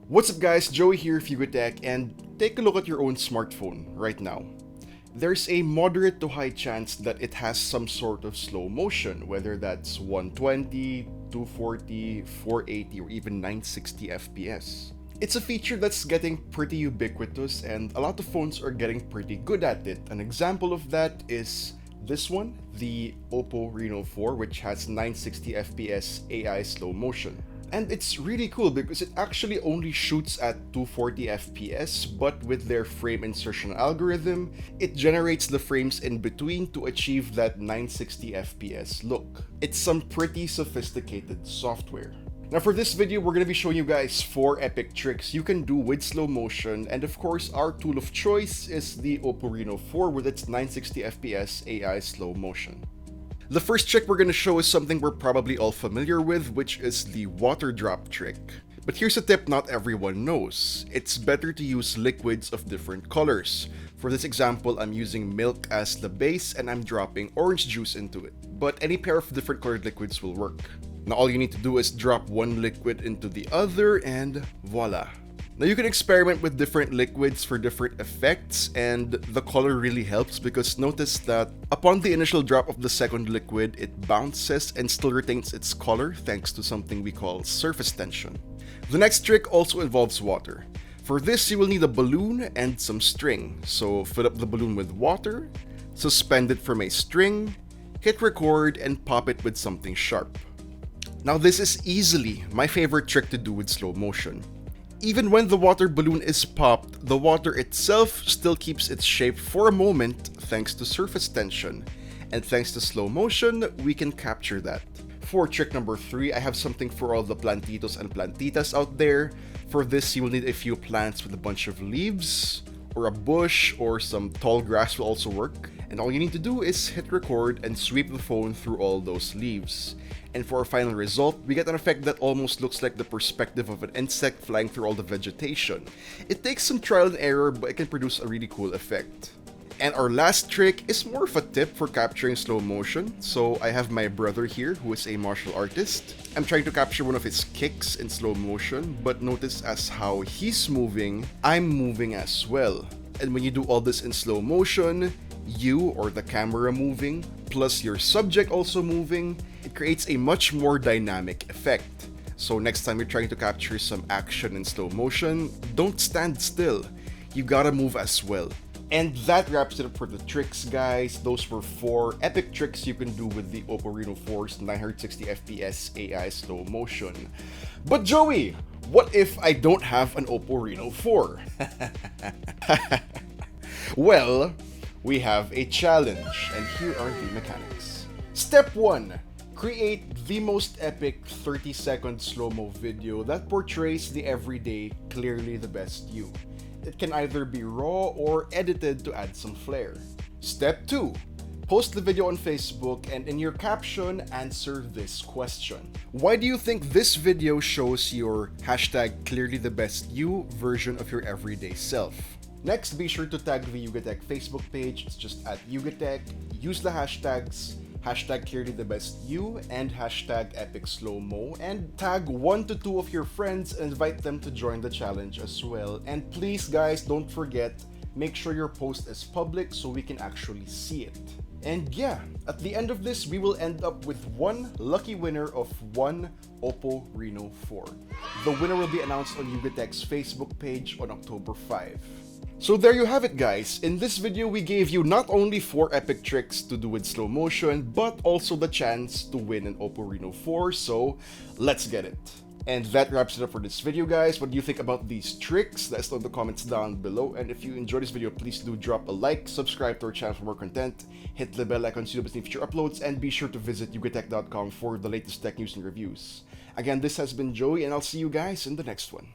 What's up guys, Joey here of YugaTech, and take a look at your own smartphone right now. There's a moderate to high chance that it has some sort of slow motion, whether that's 120, 240, 480, or even 960 FPS. It's a feature that's getting pretty ubiquitous and a lot of phones are getting pretty good at it. An example of that is this one, the OPPO Reno4, which has 960 FPS AI slow motion. And it's really cool because it actually only shoots at 240 FPS, but with their frame insertion algorithm, it generates the frames in between to achieve that 960 FPS look. It's some pretty sophisticated software. Now for this video, we're going to be showing you guys 4 epic tricks you can do with slow motion, and of course our tool of choice is the OPPO Reno4 with its 960 FPS AI slow motion. The first trick we're going to show is something we're probably all familiar with, which is the water drop trick. But here's a tip not everyone knows. It's better to use liquids of different colors. For this example, I'm using milk as the base and I'm dropping orange juice into it. But any pair of different colored liquids will work. Now all you need to do is drop one liquid into the other and voila. Now you can experiment with different liquids for different effects, and the color really helps because notice that upon the initial drop of the second liquid, it bounces and still retains its color thanks to something we call surface tension. The next trick also involves water. For this, you will need a balloon and some string. So fill up the balloon with water, suspend it from a string, hit record, and pop it with something sharp. Now this is easily my favorite trick to do with slow motion. Even when the water balloon is popped, the water itself still keeps its shape for a moment thanks to surface tension. And thanks to slow motion, we can capture that. For trick number 3, I have something for all the Plantitos and Plantitas out there. For this, you will need a few plants with a bunch of leaves, or a bush, or some tall grass will also work. And all you need to do is hit record and sweep the phone through all those leaves. And for our final result, we get an effect that almost looks like the perspective of an insect flying through all the vegetation. It takes some trial and error, but it can produce a really cool effect. And our last trick is more of a tip for capturing slow motion. So I have my brother here who is a martial artist. I'm trying to capture one of his kicks in slow motion, but notice as how he's moving, I'm moving as well. And when you do all this in slow motion, you or the camera moving, plus your subject also moving, it creates a much more dynamic effect. So next time you're trying to capture some action in slow motion, don't stand still. You gotta move as well. And that wraps it up for the tricks, guys. Those were 4 epic tricks you can do with the OPPO Reno4's 960 FPS AI slow motion. But Joey, what if I don't have an OPPO Reno4? Well, we have a challenge, and here are the mechanics. Step 1. Create the most epic 30-second slow-mo video that portrays the everyday, clearly the best you. It can either be raw or edited to add some flair. Step 2. Post the video on Facebook and in your caption, answer this question. Why do you think this video shows your #clearlythebestYou version of your everyday self? Next, be sure to tag the YugaTech Facebook page. It's just at YugaTech. Use the hashtags #clearlythebestYou and #epicslowmo, and tag 1 to 2 of your friends and invite them to join the challenge as well. And please guys, don't forget, make sure your post is public so we can actually see it. And yeah, at the end of this, we will end up with one lucky winner of one OPPO Reno4. The winner will be announced on YugaTech's Facebook page on October 5. So there you have it, guys. In this video, we gave you not only 4 epic tricks to do with slow motion, but also the chance to win an OPPO Reno4, so let's get it. And that wraps it up for this video, guys. What do you think about these tricks? Let us know in the comments down below. And if you enjoyed this video, please do drop a like, subscribe to our channel for more content, hit the bell icon so you don't miss any future uploads, and be sure to visit yugatech.com for the latest tech news and reviews. Again, this has been Joey, and I'll see you guys in the next one.